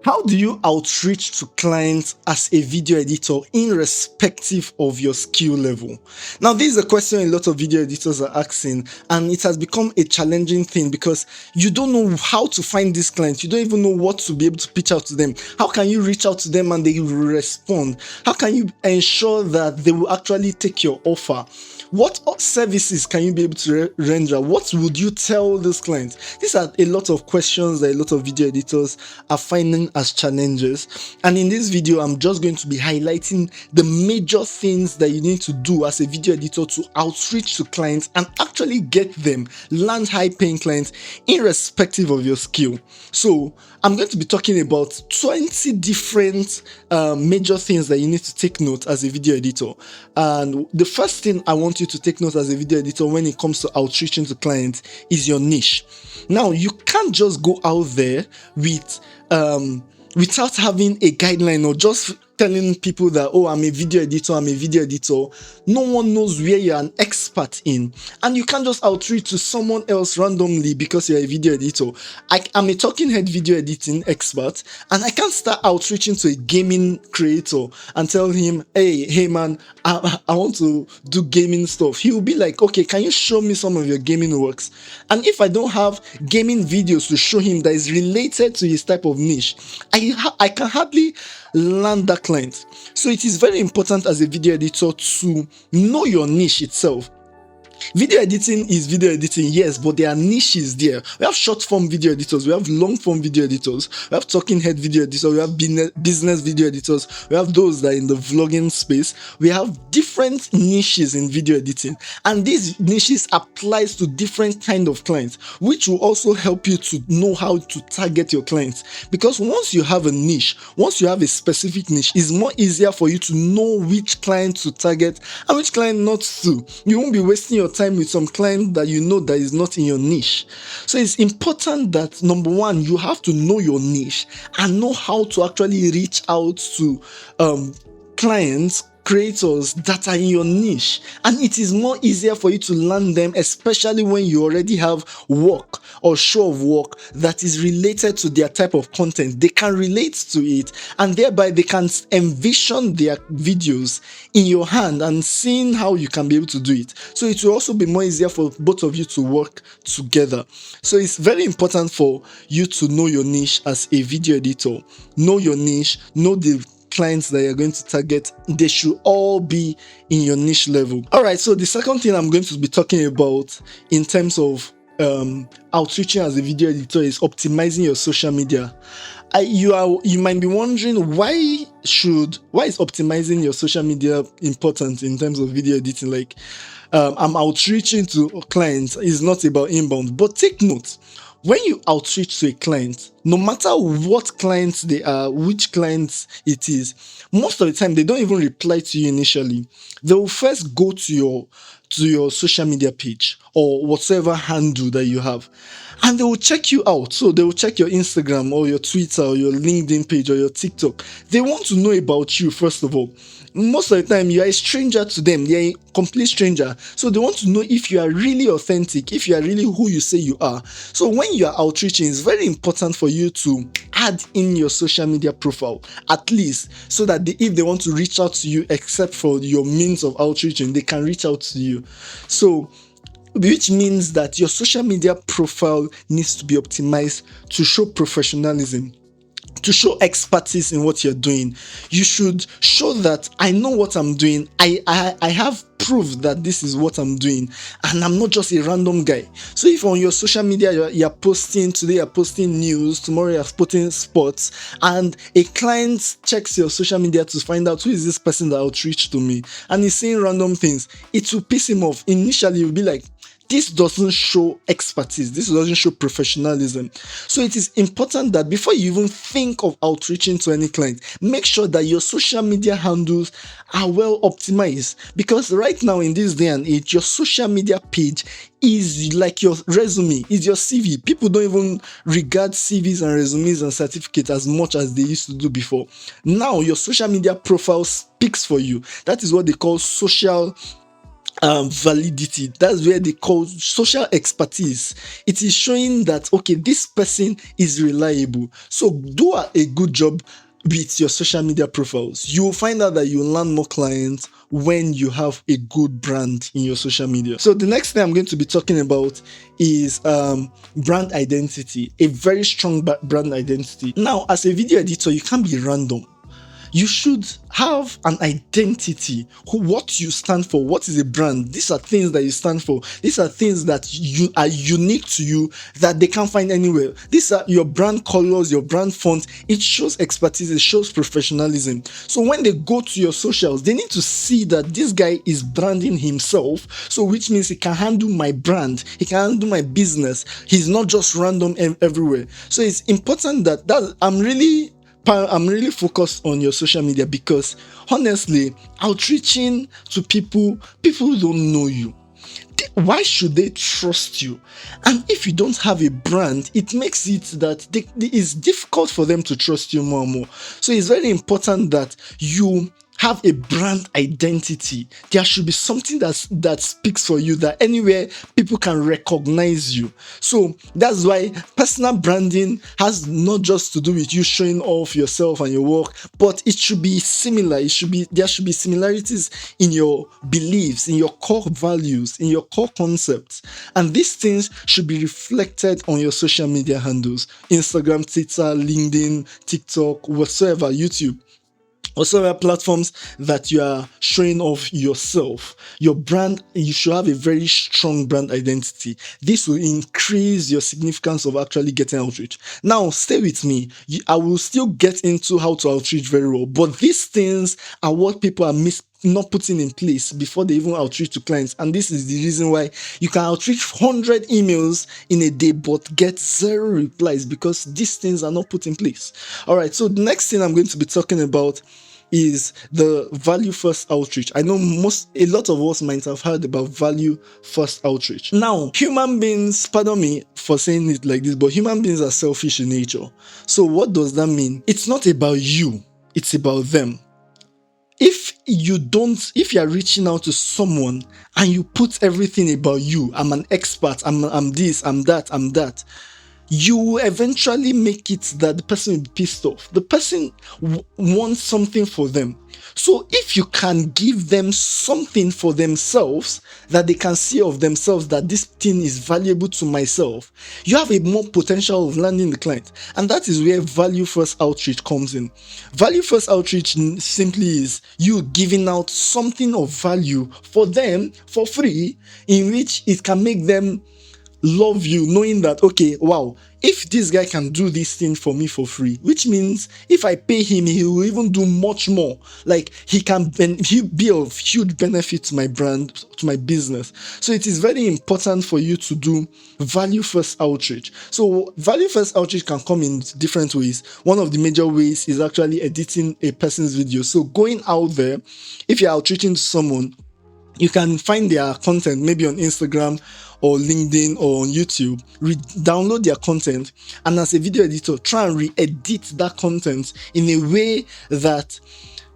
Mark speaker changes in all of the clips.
Speaker 1: How do you outreach to clients as a video editor irrespective of your skill level? Now, this is a question a lot of video editors are asking, and it has become a challenging thing because you don't know how to find these clients. You don't even know what to be able to pitch out to them. How can you reach out to them and they will respond? How can you ensure that they will actually take your offer? What services can you be able to render? What would you tell those clients? These are a lot of questions that a lot of video editors are finding as challenges. And in this video, I'm just going to be highlighting the major things that you need to do as a video editor to outreach to clients and actually get them, land high paying clients, irrespective of your skill. So I'm going to be talking about 20 different major things that you need to take note as a video editor. And the first thing I want you to take note as a video editor when it comes to outreaching to clients is your niche. Now, you can't just go out there without having a guideline or just telling people that, oh, I'm a video editor. No one knows where you're an expert in, and you can't just outreach to someone else randomly because you're a video editor. I'm a talking head video editing expert, and I can't start outreaching to a gaming creator and tell him, hey man, I want to do gaming stuff. He will be like, okay, can you show me some of your gaming works? And if I don't have gaming videos to show him that is related to his type of niche, I can hardly land that client. So it is very important as a video editor to know your niche itself. Video editing is video editing, yes, but there are niches there. We have short form video editors, we have long form video editors, we have talking head video editors, we have business video editors, we have those that are in the vlogging space. We have different niches in video editing, and these niches applies to different kind of clients, which will also help you to know how to target your clients. Because once you have a niche, once you have a specific niche, it's more easier for you to know which client to target and which client not to. You won't be wasting your time with some client that you know that is not in your niche. So it's important that, number one, you have to know your niche and know how to actually reach out to clients, creators that are in your niche, and it is more easier for you to land them, especially when you already have work or show of work that is related to their type of content. They can relate to it, and thereby they can envision their videos in your hand and seeing how you can be able to do it. So it will also be more easier for both of you to work together. So it's very important for you to know your niche as a video editor. Know your niche, know the clients that you're going to target. They should all be in your niche level. All right, so the second thing I'm going to be talking about in terms of outreaching as a video editor is optimizing your social media. You might be wondering, why is optimizing your social media important in terms of video editing? Like, I'm outreaching to clients, is not about inbound. But take note, when you outreach to a client, no matter what clients they are, which clients it is, most of the time they don't even reply to you initially. They will first go to your social media page or whatsoever handle that you have, and they will check you out. So they will check your Instagram or your Twitter or your LinkedIn page or your TikTok. They want to know about you first of all. Most of the time you are a stranger to them, they're a complete stranger, so they want to know if you are really authentic, if you are really who you say you are. So when you are outreaching, it's very important for you to add in your social media profile, at least, so that if they want to reach out to you, except for your means of outreaching, they can reach out to you. So, which means that your social media profile needs to be optimized to show professionalism, to show expertise in what you're doing. You should show that I know what I'm doing. I have proof that this is what I'm doing, and I'm not just a random guy. So if on your social media you're posting, today you're posting news, tomorrow you're posting sports, and a client checks your social media to find out who is this person that outreached to me, and he's saying random things, it will piss him off. Initially you'll be like, this doesn't show expertise, this doesn't show professionalism. So it is important that before you even think of outreaching to any client, make sure that your social media handles are well optimized. Because right now in this day and age, your social media page is like your resume, is your CV. People don't even regard CVs and resumes and certificates as much as they used to do before. Now your social media profile speaks for you. That is what they call social validity. That's where they call social expertise. It is showing that okay, this person is reliable. So do a good job with your social media profiles. You will find out that you land more clients when you have a good brand in your social media. So the next thing I'm going to be talking about is brand identity, a very strong brand identity. Now, as a video editor, you can't be random. You should have an identity, what you stand for, what is a brand. These are things that you stand for. These are things that you are unique to you that they can't find anywhere. These are your brand colors, your brand font. It shows expertise, it shows professionalism. So when they go to your socials, they need to see that this guy is branding himself. So which means he can handle my brand, he can handle my business. He's not just random everywhere. So it's important that I'm really focused on your social media, because honestly, outreaching to people who don't know you, why should they trust you? And if you don't have a brand, it makes it that it's difficult for them to trust you more and more. So it's very important that you have a brand identity. There should be something that speaks for you, that anywhere people can recognize you. So that's why personal branding has not just to do with you showing off yourself and your work, but it should be similar. There should be similarities in your beliefs, in your core values, in your core concepts. And these things should be reflected on your social media handles: Instagram, Twitter, LinkedIn, TikTok, whatsoever, YouTube. Whatsoever platforms that you are showing off yourself, your brand, you should have a very strong brand identity. This will increase your significance of actually getting outreach. Now, stay with me. I will still get into how to outreach very well, but these things are what people are not putting in place before they even outreach to clients. And this is the reason why you can outreach 100 emails in a day but get 0 replies, because these things are not put in place. All right, so the next thing I'm going to be talking about is the value first outreach. I know a lot of us might have heard about value first outreach. Now, human beings, pardon me for saying it like this, but human beings are selfish in nature. So what does that mean? It's not about you, it's about them. If you are reaching out to someone and you put everything about you, I'm an expert, I'm this, I'm that, you will eventually make it that the person will be pissed off. The person wants something for them. So if you can give them something for themselves, that they can see of themselves, that this thing is valuable to myself, you have a more potential of landing the client. And that is where value first outreach comes in. Value first outreach simply is you giving out something of value for them for free, in which it can make them love you, knowing that okay, wow, if this guy can do this thing for me for free, which means if I pay him, he will even do much more. Like he'll be of huge benefit to my brand, to my business. So it is very important for you to do value first outreach. So value first outreach can come in different ways. One of the major ways is actually editing a person's video. So going out there, if you're outreaching to someone, you can find their content maybe on Instagram or LinkedIn or on YouTube, download their content, and as a video editor, try and re-edit that content in a way that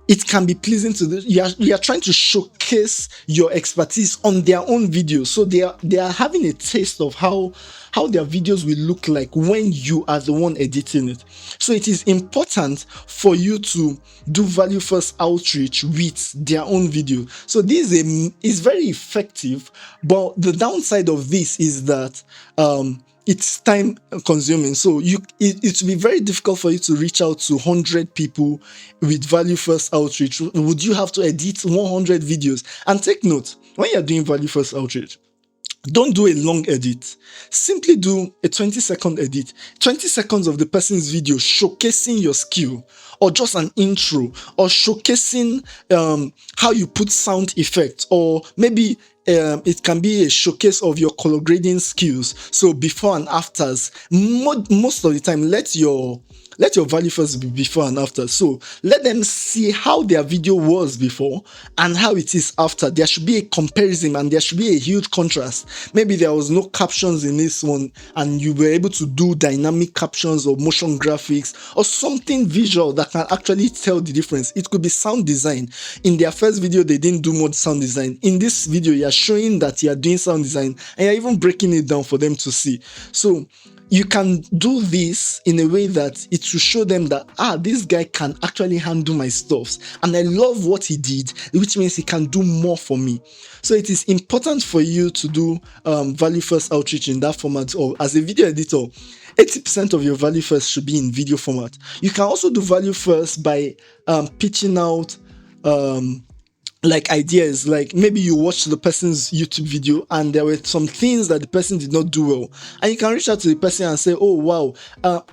Speaker 1: it can be pleasing to you are trying to showcase your expertise on their own videos. So they are having a taste of how their videos will look like when you are the one editing it. So it is important for you to do value first outreach with their own video. So this is very effective, but the downside of this is that it's time consuming. So it will be very difficult for you to reach out to 100 people with value first outreach. Would you have to edit 100 videos? And take note, when you're doing value first outreach, don't do a long edit. Simply do a 20-second edit. 20 seconds of the person's video showcasing your skill, or just an intro, or showcasing how you put sound effects, or maybe it can be a showcase of your color grading skills. So before and afters, most of the time, let your Let your value first be before and after. So let them see how their video was before and how it is after. There should be a comparison and there should be a huge contrast. Maybe there was no captions in this one and you were able to do dynamic captions or motion graphics or something visual that can actually tell the difference. It could be sound design. In their first video, they didn't do much sound design. In this video, you're showing that you're doing sound design and you're even breaking it down for them to see. So you can do this in a way that it will show them that, this guy can actually handle my stuffs and I love what he did, which means he can do more for me. So it is important for you to do value first outreach in that format. Or as a video editor, 80% of your value first should be in video format. You can also do value first by pitching out like ideas, like maybe you watched the person's YouTube video and there were some things that the person did not do well, and you can reach out to the person and say, oh wow,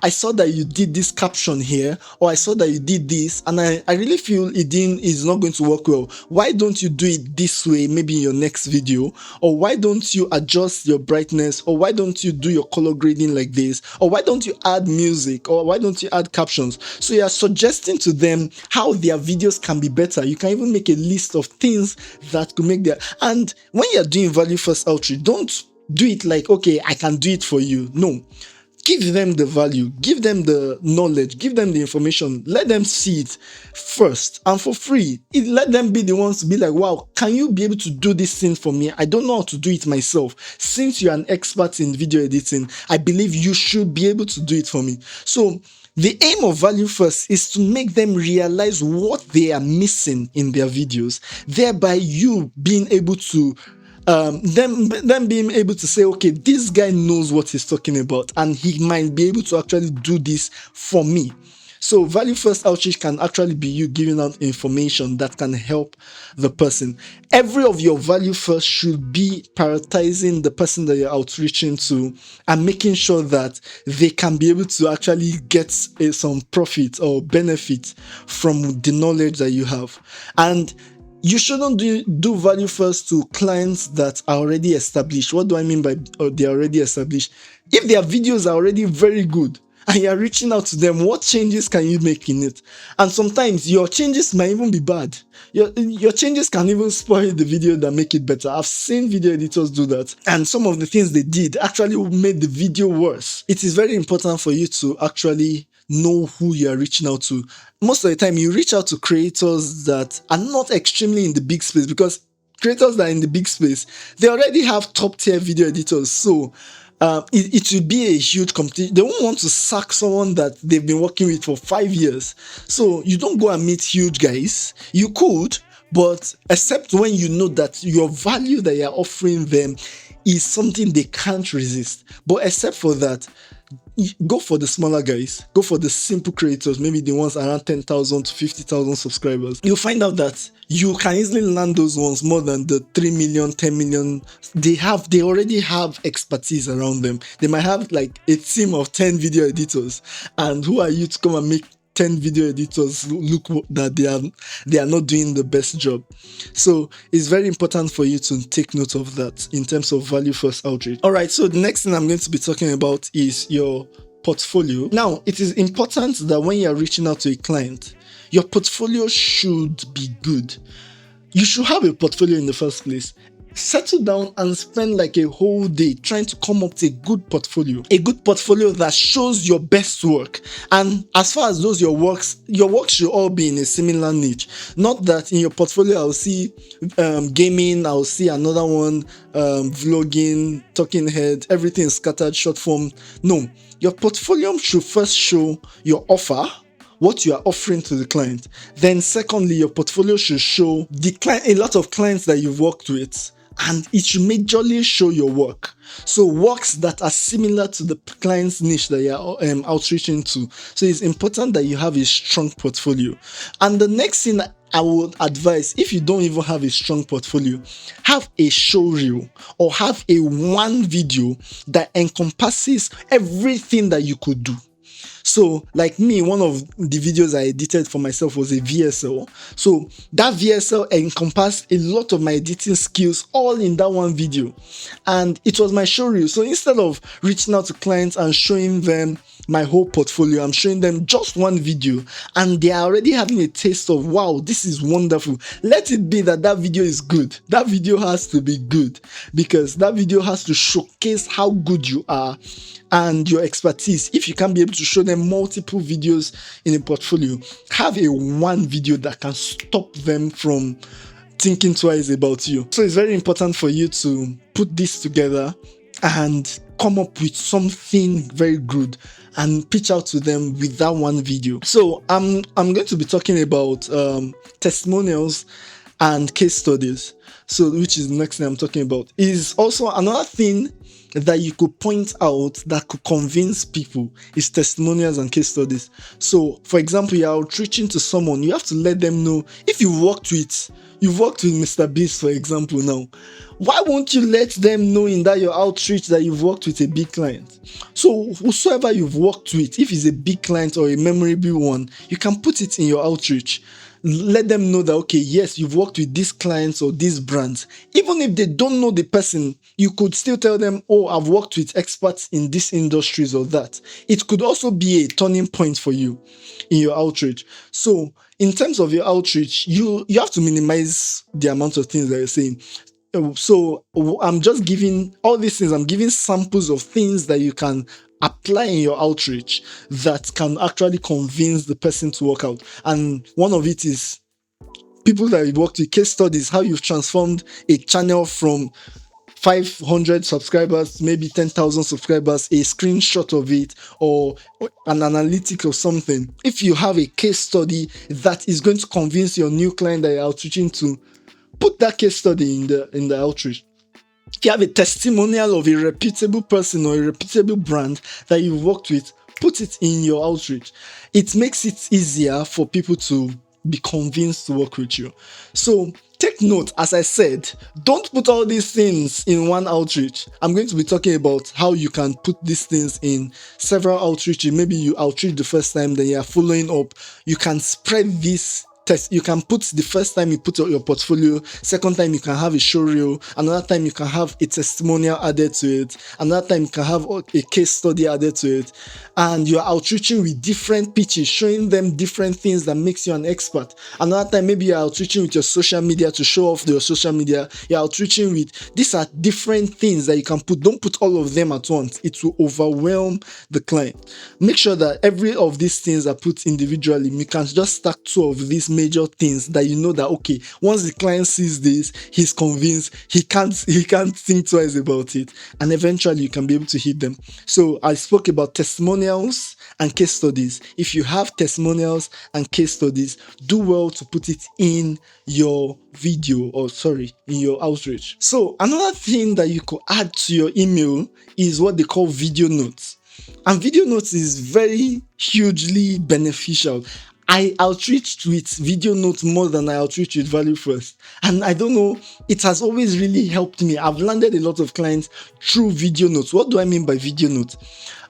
Speaker 1: I saw that you did this caption here, or I saw that you did this and I really feel it's not going to work well. Why don't you do it this way, maybe in your next video? Or why don't you adjust your brightness? Or why don't you do your color grading like this? Or why don't you add music? Or why don't you add captions? So you are suggesting to them how their videos can be better. You can even make a list of things that could make their, and when you're doing value first outreach, don't do it like, okay, I can do it for you. No, give them the value, give them the knowledge, give them the information, let them see it first and for free. Let them be the ones to be like, wow, can you be able to do this thing for me? I don't know how to do it myself. Since you're an expert in video editing, I believe you should be able to do it for me. So the aim of value first is to make them realize what they are missing in their videos, thereby you being able to them being able to say, okay, this guy knows what he's talking about and he might be able to actually do this for me. So value first outreach can actually be you giving out information that can help the person. Every of your value first should be prioritizing the person that you're outreaching to and making sure that they can be able to actually get some profit or benefit from the knowledge that you have. And you shouldn't do value first to clients that are already established. What do I mean by they're already established? If their videos are already very good and you're reaching out to them, what changes can you make in it? And sometimes your changes might even be bad. Your changes can even spoil the video that make it better. I've seen video editors do that, and some of the things they did actually made the video worse. It is very important for you to actually know who you are reaching out to. Most of the time, you reach out to creators that are not extremely in the big space, because creators that are in the big space, they already have top tier video editors. So it will be a huge competition. They won't want to sack someone that they've been working with for 5 years. So you don't go and meet huge guys. You could, but except when you know that your value that you're offering them is something they can't resist. But except for that, go for the smaller guys, go for the simple creators, maybe the ones around 10,000 to 50,000 subscribers. You'll find out that you can easily land those ones more than the 3 million, 10 million. They already have expertise around them. They might have like a team of 10 video editors, and who are you to come and make 10 video editors look that they are not doing the best job? So it's very important for you to take note of that in terms of value first outreach. All right, so the next thing I'm going to be talking about is your portfolio. Now, it is important that when you're reaching out to a client, your portfolio should be good. You should have a portfolio in the first place. Settle down and spend like a whole day trying to come up with a good portfolio that shows your best work. And as far as those your works should all be in a similar niche. Not that in your portfolio I'll see gaming, I'll see another one vlogging, talking head, everything is scattered, short form. No, your portfolio should first show your offer, what you are offering to the client. Then secondly, your portfolio should show the client, a lot of clients that you've worked with, and it should majorly show your work. So works that are similar to the client's niche that you're outreaching to. So it's important that you have a strong portfolio. And the next thing I would advise, if you don't even have a strong portfolio, have a show reel or have a one video that encompasses everything that you could do. So, like me, one of the videos I edited for myself was a VSL. So that VSL encompassed a lot of my editing skills all in that one video, and it was my show reel. So instead of reaching out to clients and showing them my whole portfolio, I'm showing them just one video, and they are already having a taste of, wow, this is wonderful. Let it be that video is good. That video has to be good, because that video has to showcase how good you are and your expertise. If you can't be able to show them multiple videos in a portfolio, have a one video that can stop them from thinking twice about you. So it's very important for you to put this together and come up with something very good and pitch out to them with that one video. So I'm going to be talking about testimonials and case studies. So which is the next thing I'm talking about. Is also another thing that you could point out that could convince people is testimonials and case studies. So for example, you're outreaching to someone, you have to let them know. If you've worked with Mr. Beast, for example, now, why won't you let them know in that your outreach that you've worked with a big client? So whosoever you've worked with, if it's a big client or a memorable one, you can put it in your outreach. Let them know that, okay, yes, you've worked with these clients or these brands. Even if they don't know the person, you could still tell them, oh, I've worked with experts in these industries or that. It could also be a turning point for you in your outreach. So in terms of your outreach, you have to minimize the amount of things that you're saying. So I'm just giving all these things, I'm giving samples of things that you can apply in your outreach that can actually convince the person to work out. And one of it is people that you worked with, case studies, how you've transformed a channel from 500 subscribers, maybe 10,000 subscribers, a screenshot of it or an analytic or something. If you have a case study that is going to convince your new client that you're outreaching to, put that case study in the outreach. If you have a testimonial of a reputable person or a reputable brand that you've worked with, put it in your outreach. It makes it easier for people to be convinced to work with you. So take note, as I said, don't put all these things in one outreach. I'm going to be talking about how you can put these things in several outreaches. Maybe you outreach the first time, then you are following up. You can spread this. You can put the first time you put your portfolio, second time you can have a show reel, another time you can have a testimonial added to it, another time you can have a case study added to it, and you're outreaching with different pitches, showing them different things that makes you an expert. Another time maybe you're outreaching with your social media to show off your social media. You're outreaching with, these are different things that you can put. Don't put all of them at once. It will overwhelm the client. Make sure that every of these things are put individually. You can just stack two of these major things that you know that, okay, once the client sees this, he's convinced, he can't think twice about it, and eventually you can be able to hit them. So I spoke about testimonials and case studies. If you have testimonials and case studies, do well to put it in your video, or sorry, in your outreach. So another thing that you could add to your email is what they call video notes. And video notes is very hugely beneficial. I outreach with video notes more than I outreach with value first. And I don't know, it has always really helped me. I've landed a lot of clients through video notes. What do I mean by video notes?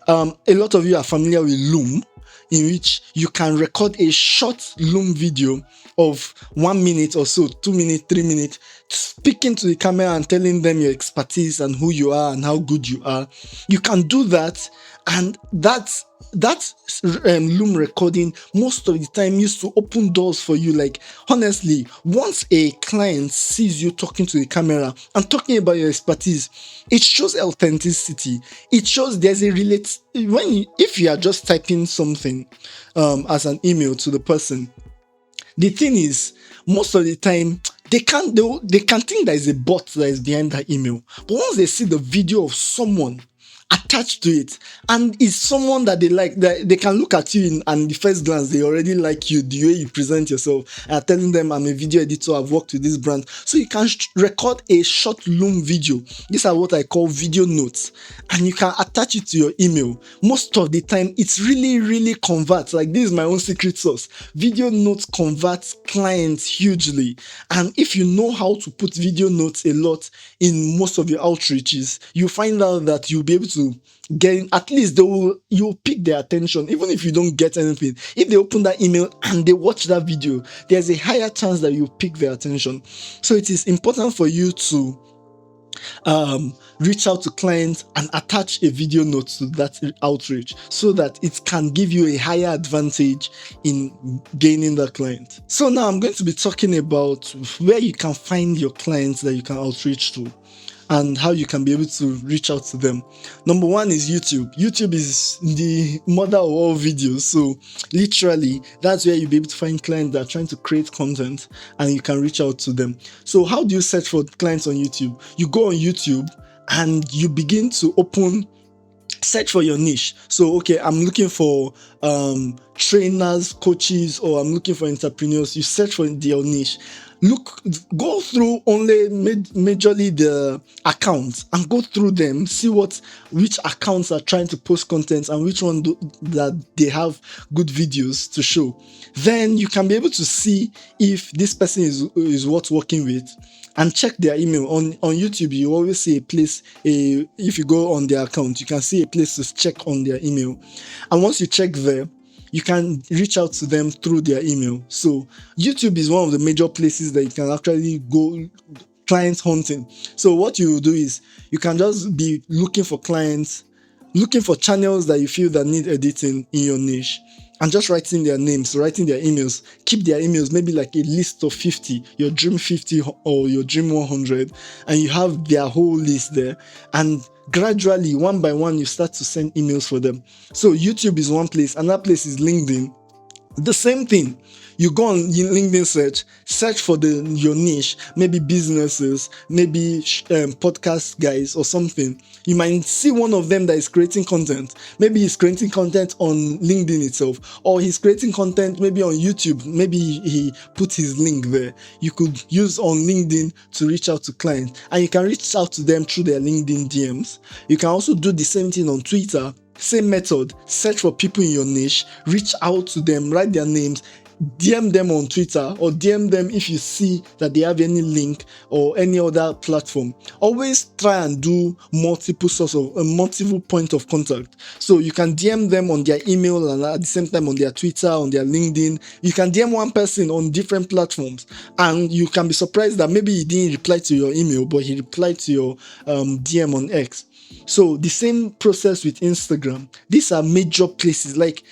Speaker 1: A lot of you are familiar with Loom, in which you can record a short Loom video of 1 minute or so, 2 minutes, 3 minutes, speaking to the camera and telling them your expertise and who you are and how good you are. You can do that, and that Loom recording most of the time used to open doors for you. Like, honestly, once a client sees you talking to the camera and talking about your expertise, it shows authenticity. It shows there's a if you are just typing something as an email to the person, the thing is, most of the time they can think there is a bot that is behind that email. But once they see the video of someone attached to it, and it's someone that they like, that they can look at you and the first glance they already like you, the way you present yourself, and telling them, I'm a video editor, I've worked with this brand. So you can record a short Loom video. These are what I call video notes, and you can attach it to your email. Most of the time it's really converts. Like, this is my own secret sauce. Video notes converts clients hugely, and if you know how to put video notes a lot in most of your outreaches, you find out that you'll be able to to get, at least you'll pick their attention. Even if you don't get anything, if they open that email and they watch that video, there's a higher chance that you pick their attention. So it is important for you to reach out to clients and attach a video note to that outreach so that it can give you a higher advantage in gaining the client. So now I'm going to be talking about where you can find your clients that you can outreach to and how you can be able to reach out to them. Number one is YouTube. YouTube is the mother of all videos. So literally, that's where you'll be able to find clients that are trying to create content and you can reach out to them. So how do you search for clients on YouTube? You go on YouTube and you begin to search for your niche. So, okay, I'm looking for trainers, coaches, or I'm looking for entrepreneurs. You search for your niche. Go through only majorly the accounts and go through them, see which accounts are trying to post content and which one that they have good videos to show. Then you can be able to see if this person is worth working with, and check their email. On YouTube, you always see a place, if you go on their account, you can see a place to check on their email. And once you check there, you can reach out to them through their email. So YouTube is one of the major places that you can actually go client hunting. So what you do is you can just be looking for clients, looking for channels that you feel that need editing in your niche, and just writing their names, writing their emails. Keep their emails, maybe like a list of 50, your dream 50 or your dream 100, and you have their whole list there. And gradually, one by one, you start to send emails for them. So YouTube is one place. Another place is LinkedIn. The same thing. You go on LinkedIn, search for your niche, maybe businesses, maybe podcast guys or something. You might see one of them that is creating content. Maybe he's creating content on LinkedIn itself, or he's creating content maybe on YouTube. Maybe he put his link there. You could use on LinkedIn to reach out to clients, and you can reach out to them through their LinkedIn DMs. You can also do the same thing on Twitter. Same method. Search for people in your niche, reach out to them, write their names, DM them on Twitter, or DM them if you see that they have any link or any other platform. Always try and do multiple point of contact. So you can DM them on their email and at the same time on their Twitter, on their LinkedIn. You can DM one person on different platforms, and you can be surprised that maybe he didn't reply to your email, but he replied to your DM on X. So the same process with Instagram. These are major places. Like,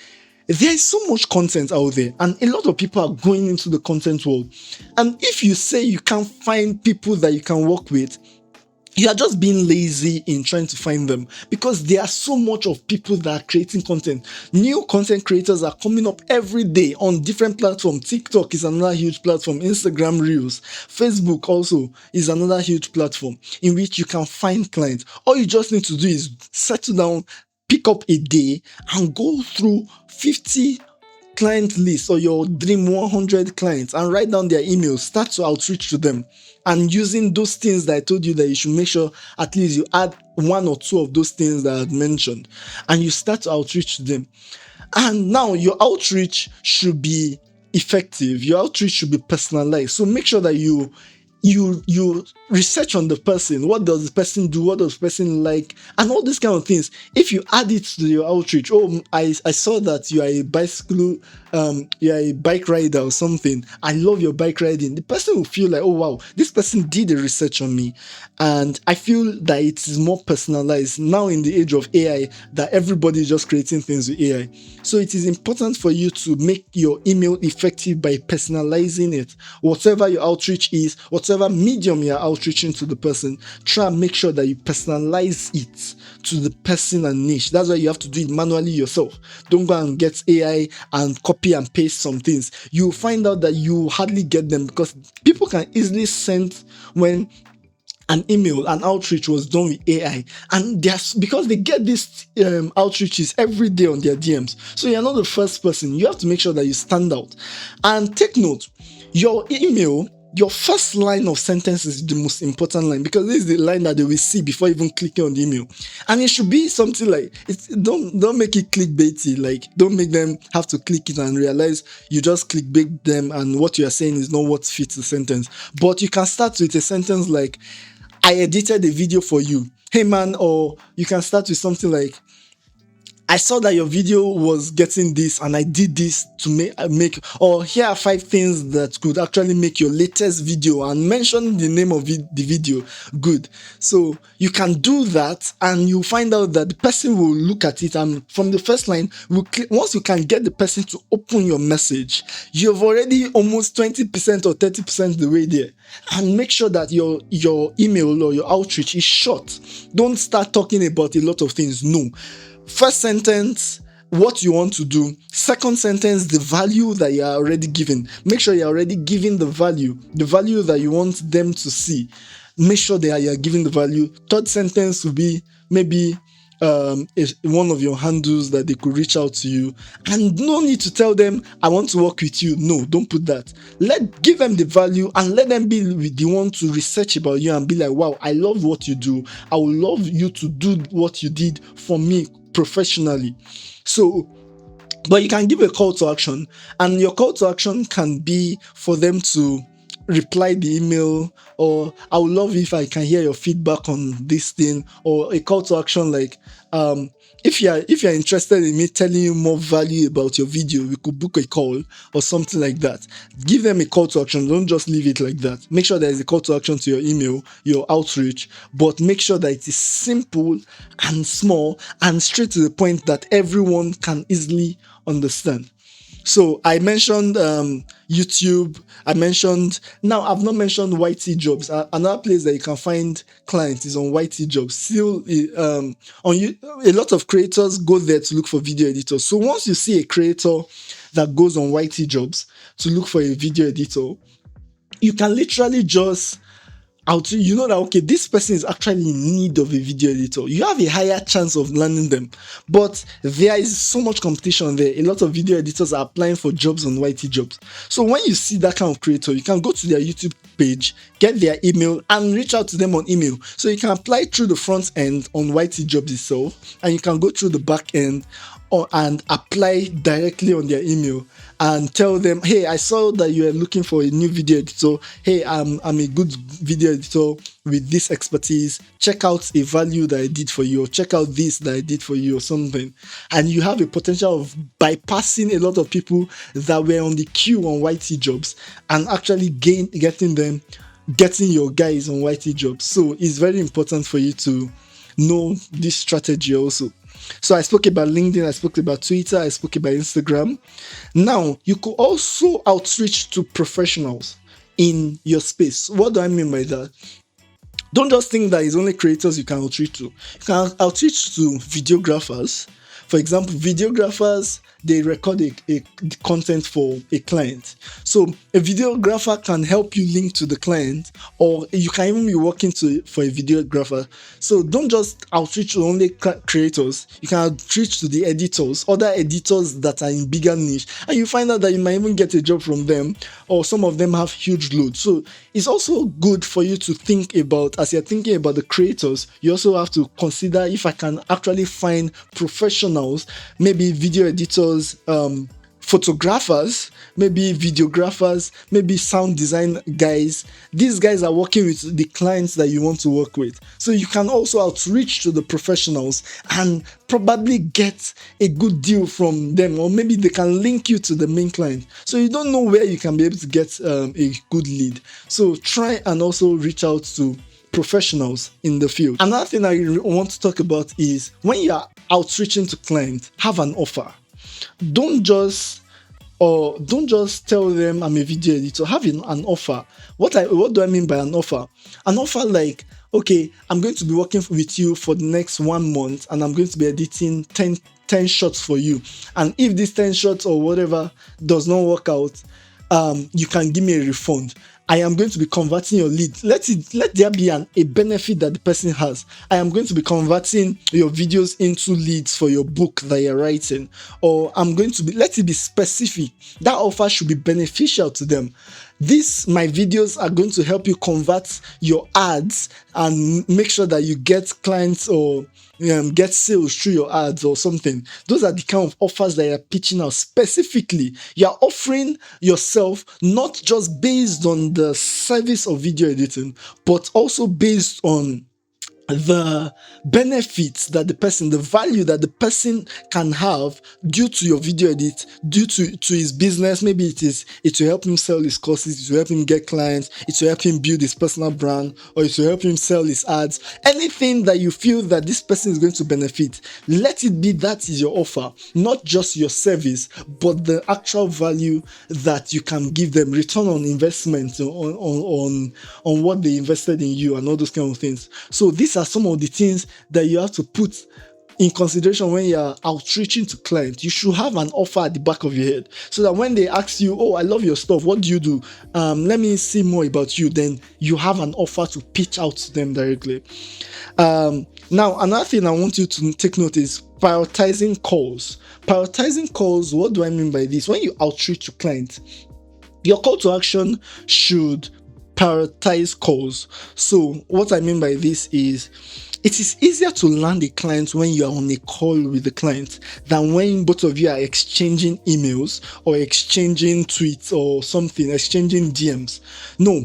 Speaker 1: there is so much content out there, and a lot of people are going into the content world. And if you say you can't find people that you can work with, you are just being lazy in trying to find them, because there are so much of people that are creating content. New content creators are coming up every day on different platforms. TikTok is another huge platform. Instagram Reels. Facebook also is another huge platform in which you can find clients. All you just need to do is settle down, pick up a day and go through 50 client list or your dream 100 clients and write down their emails. Start to outreach to them, and using those things that I told you that you should make sure at least you add one or two of those things that I had mentioned, and you start to outreach to them. And now your outreach should be effective. Your outreach should be personalized. So make sure that you research on the person. What does the person do? What does the person like? And all these kind of things. If you add it to your outreach, I saw that you are a you are a bike rider or something. I love your bike riding. The person will feel like, oh wow, this person did a research on me. And I feel that it is more personalized now in the age of AI, that everybody is just creating things with AI. So it is important for you to make your email effective by personalizing it. Whatever your outreach is, whatever medium you are outreaching to the person, try and make sure that you personalize it to the person and niche. That's why you have to do it manually yourself. Don't go and get AI and copy and paste some things. You'll find out that you hardly get them, because people can easily send when an email, an outreach was done with AI, and because they get these outreaches every day on their DMs. So you're not the first person. You have to make sure that you stand out. And take note, your email, your first line of sentence is the most important line, because this is the line that they will see before even clicking on the email. And it should be something like, don't make it clickbaity. Like, don't make them have to click it and realize you just clickbait them and what you are saying is not what fits the sentence. But you can start with a sentence like, I edited a video for you. Hey man, or you can start with something like, I saw that your video was getting this and I did this to make, or here are 5 things that could actually make your latest video, and mention the name of the video. Good. So you can do that and you find out that the person will look at it, and from the first line, once you can get the person to open your message, you've already almost 20% or 30% the way there. And make sure that your email or your outreach is short. Don't start talking about a lot of things. No. First sentence, what you want to do. Second sentence, the value that you are already giving. Make sure you're already giving the value that you want them to see. Make sure that you are giving the value. Third sentence will be maybe one of your handles that they could reach out to you, and no need to tell them, I want to work with you. No, don't put that. Give them the value and let them be the one to research about you and be like, wow, I love what you do. I would love you to do what you did for me professionally. So, but you can give a call to action, and your call to action can be for them to reply the email, or I would love if I can hear your feedback on this thing, or a call to action like, if you're interested in me telling you more value about your video, we could book a call or something like that. Give them a call to action. Don't just leave it like that. Make sure there is a call to action to your email, your outreach, but make sure that it is simple and small and straight to the point that everyone can easily understand. So I mentioned YouTube. Now I've not mentioned YT Jobs. Another place that you can find clients is on YT Jobs. Still, a lot of creators go there to look for video editors. So once you see a creator that goes on YT Jobs to look for a video editor, you can literally just you know that, okay, this person is actually in need of a video editor. You have a higher chance of landing them, but there is so much competition there. A lot of video editors are applying for jobs on YT Jobs. So when you see that kind of creator, you can go to their YouTube page, get their email, and reach out to them on email. So you can apply through the front end on YT Jobs itself, and you can go through the back end and apply directly on their email and tell them, hey, I saw that you are looking for a new video editor. Hey, I'm a good video editor with this expertise. Check out a value that I did for you, or check out this that I did for you, or something. And you have a potential of bypassing a lot of people that were on the queue on YT Jobs and actually getting your guys on YT Jobs. So it's very important for you to know this strategy also. So I spoke about LinkedIn, I spoke about Twitter, I spoke about Instagram. Now, you could also outreach to professionals in your space. What do I mean by that? Don't just think that it's only creators you can outreach to. You can outreach to videographers. For example, videographers, they record a content for a client. So a videographer can help you link to the client, or you can even be working for a videographer. So don't just outreach to only creators. You can outreach to the editors, other editors that are in bigger niche, and you find out that you might even get a job from them, or some of them have huge loads. So it's also good for you to think about, as you're thinking about the creators, you also have to consider if I can actually find professionals, maybe video editors, photographers, maybe videographers, maybe sound design guys. These guys are working with the clients that you want to work with. So you can also outreach to the professionals and probably get a good deal from them, or maybe they can link you to the main client. So you don't know where you can be able to get a good lead. So try and also reach out to professionals in the field. Another thing I want to talk about is when you are outreaching to clients, have an offer. Don't just tell them I'm a video editor. Have an offer. What do I mean by an offer? An offer like, okay, I'm going to be working with you for the next 1 month, and I'm going to be editing 10 shots for you. And if these 10 shots or whatever does not work out, you can give me a refund. I am going to be converting your lead. Let there be a benefit that the person has. I am going to be converting your videos into leads for your book that you're writing. Or let it be specific. That offer should be beneficial to them. My videos are going to help you convert your ads and make sure that you get clients or get sales through your ads or something. Those are the kind of offers that you're pitching out specifically. You're offering yourself not just based on the service of video editing, but also based on the benefits that the value that the person can have due to your video edit, due to his business. Maybe it will help him sell his courses, it will help him get clients, it will help him build his personal brand, or it will help him sell his ads. Anything that you feel that this person is going to benefit, let it be that is your offer, not just your service, but the actual value that you can give them, return on investment on what they invested in you and all those kind of things. So these are some of the things that you have to put in consideration when you're outreaching to clients. You should have an offer at the back of your head so that when they ask you, oh, I love your stuff, what do you do? Let me see more about you. Then you have an offer to pitch out to them directly. Now, another thing I want you to take note is prioritizing calls. Prioritizing calls, what do I mean by this? When you outreach to clients, your call to action should prioritize calls. So what I mean by this is, it is easier to land a client when you are on a call with the client than when both of you are exchanging emails or exchanging tweets or something, exchanging DMs. No,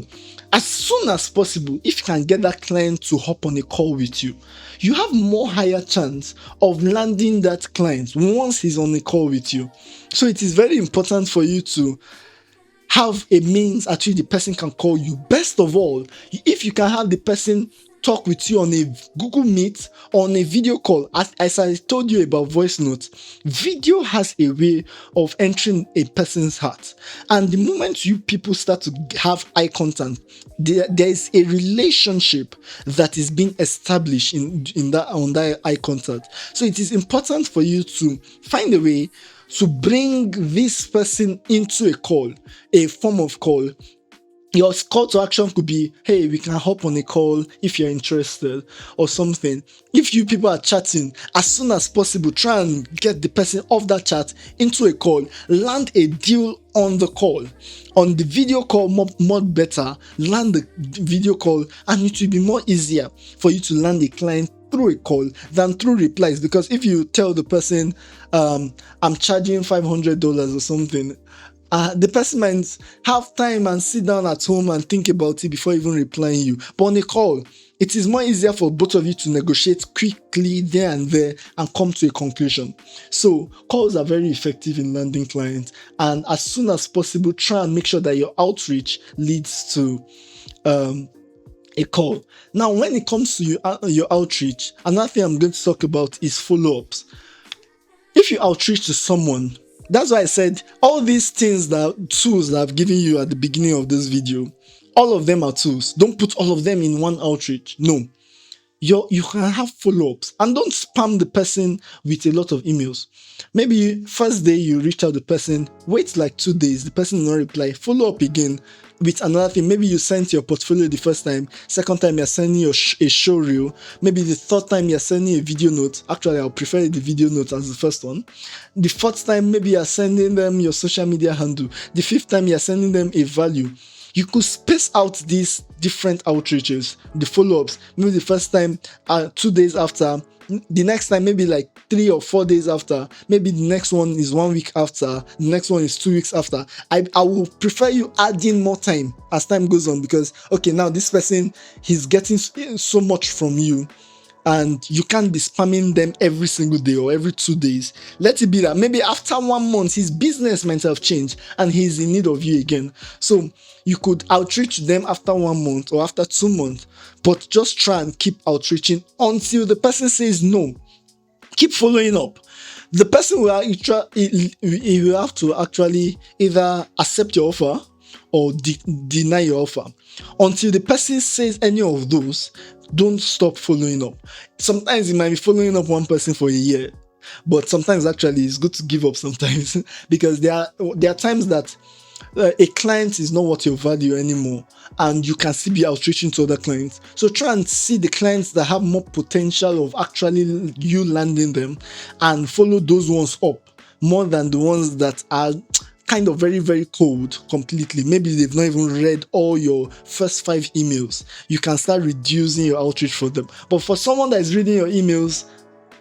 Speaker 1: as soon as possible, if you can get that client to hop on a call with you, you have more higher chance of landing that client once he's on a call with you. So it is very important for you to have a means at which the person can call you. Best of all, if you can have the person talk with you on a Google Meet or on a video call. As I told you about voice notes, video has a way of entering a person's heart. And the moment you people start to have eye contact, there is a relationship that is being established on that eye contact. So it is important for you to find a way to bring this person into a call, a form of call. Your call to action could be, hey, we can hop on a call if you're interested or something. If you people are chatting, as soon as possible, try and get the person off that chat into a call. Land a deal on the call. On the video call, more better. Land the video call, and it will be more easier for you to land a client through a call than through replies. Because if you tell the person, I'm charging $500 or something, the person might have time and sit down at home and think about it before even replying you. But on a call, it is more easier for both of you to negotiate quickly there and there and come to a conclusion. So calls are very effective in landing clients, and as soon as possible, try and make sure that your outreach leads to a call. Now, when it comes to your outreach, another thing I'm going to talk about is follow-ups. If you outreach to someone, that's why I said all these tools that I've given you at the beginning of this video, all of them are tools. Don't put all of them in one outreach. No. You can have follow-ups, and don't spam the person with a lot of emails. Maybe first day you reach out to the person, wait like 2 days, the person will not reply, follow up again with another thing. Maybe you sent your portfolio the first time, second time you're sending a show reel, maybe the third time you're sending a video note. Actually, I'll prefer the video note as the first one. The fourth time, maybe you're sending them your social media handle. The fifth time, you're sending them a value. You could space out these different outreaches, the follow-ups. Maybe the first time, 2 days after. The next time, maybe like 3 or 4 days after. Maybe the next one is 1 week after. The next one is 2 weeks after. I will prefer you adding more time as time goes on, because, okay, now this person, he's getting so much from you, and you can't be spamming them every single day or every 2 days. Let it be that maybe after 1 month, his business might have changed and he's in need of you again. So you could outreach them after 1 month or after 2 months, but just try and keep outreaching until the person says no. Keep following up. The person will have to actually either accept your offer or deny your offer. Until the person says any of those, don't stop following up. Sometimes you might be following up one person for a year, but sometimes actually it's good to give up sometimes because there are times that a client is not what you value anymore, and you can still be outreaching to other clients. So try and see the clients that have more potential of actually you landing them, and follow those ones up more than the ones that are kind of very, very cold completely, maybe they've not even read all your first 5 emails, you can start reducing your outreach for them. But for someone that is reading your emails,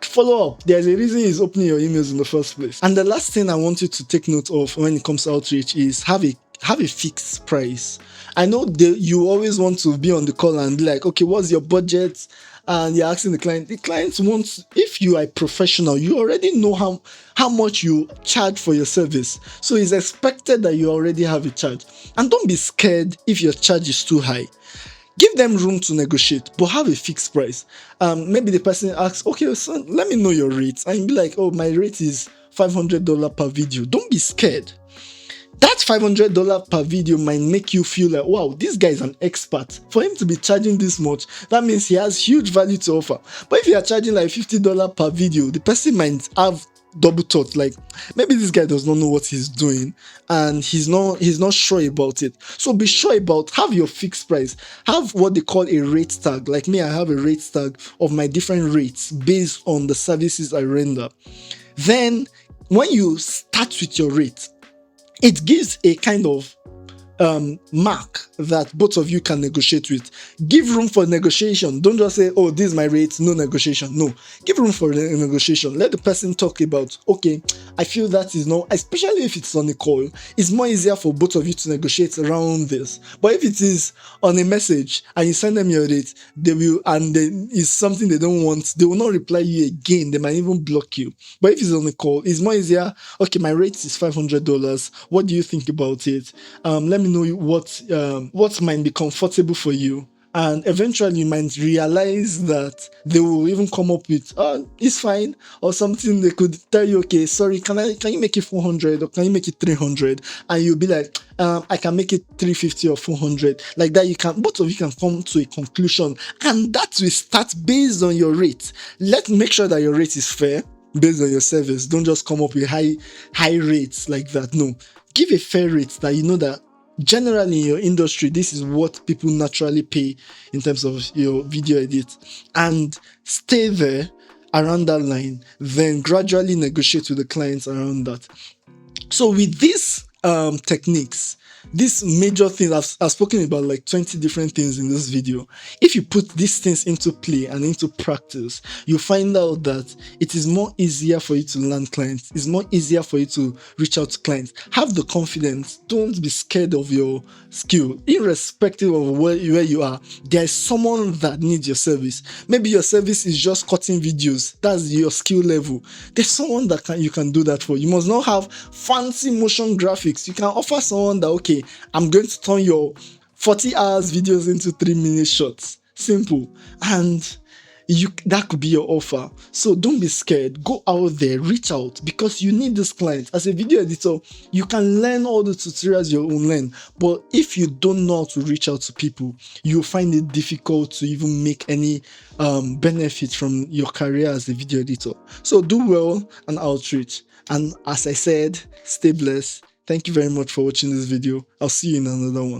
Speaker 1: follow up. There's a reason he's opening your emails in the first place. And the last thing I want you to take note of when it comes to outreach is have a fixed price. I know you always want to be on the call and be like, okay, what's your budget? And you're asking the client. The client wants, if you are a professional, you already know how much you charge for your service. So it's expected that you already have a charge. And don't be scared if your charge is too high. Give them room to negotiate, but have a fixed price. Maybe the person asks, okay, so let me know your rate. And you be like, oh, my rate is $500 per video. Don't be scared. That $500 per video might make you feel like, wow, this guy is an expert. For him to be charging this much, that means he has huge value to offer. But if you are charging like $50 per video, the person might have double thought, like maybe this guy does not know what he's doing and he's not sure about it. So be sure about, have your fixed price, have what they call a rate tag. Like me, I have a rate tag of my different rates based on the services I render. Then when you start with your rate, it gives a kind of mark that both of you can negotiate with. Give room for negotiation. Don't just say, oh, this is my rate, no negotiation. No, give room for negotiation. Let the person talk about, okay, I feel that is not, especially if it's on a call, it's more easier for both of you to negotiate around this. But if it is on a message and you send them your rate, they will, and then it's something they don't want, they will not reply you again. They might even block you. But if it's on a call, it's more easier. Okay, my rate is $500. What do you think about it? Let me know what might be comfortable for you. And eventually you might realize that they will even come up with, oh, it's fine, or something. They could tell you, okay, sorry, can you make it 400 or can you make it 300? And you'll be like, I can make it 350 or 400. Like that, both of you can come to a conclusion, and that will start based on your rate. Make sure that your rate is fair based on your service. Don't just come up with high rates like that. No, give a fair rate that you know that generally in your industry, this is what people naturally pay in terms of your video edit, and stay there around that line, then gradually negotiate with the clients around that. So with these techniques, this major thing, I've spoken about like 20 different things in this video. If you put these things into play and into practice, you find out that it is more easier for you to land clients. It's more easier for you to reach out to clients. Have the confidence. Don't be scared of your skill. Irrespective of where you are, there is someone that needs your service. Maybe your service is just cutting videos. That's your skill level. There's someone that you can do that for. You must not have fancy motion graphics. You can offer someone that, okay, I'm going to turn your 40 hours videos into 3-minute shots. Simple. And that could be your offer. So don't be scared. Go out there, reach out, because you need this client. As a video editor, you can learn all the tutorials you will learn. But if you don't know how to reach out to people, you'll find it difficult to even make any benefit from your career as a video editor. So do well and outreach. And as I said, stay blessed. Thank you very much for watching this video. I'll see you in another one.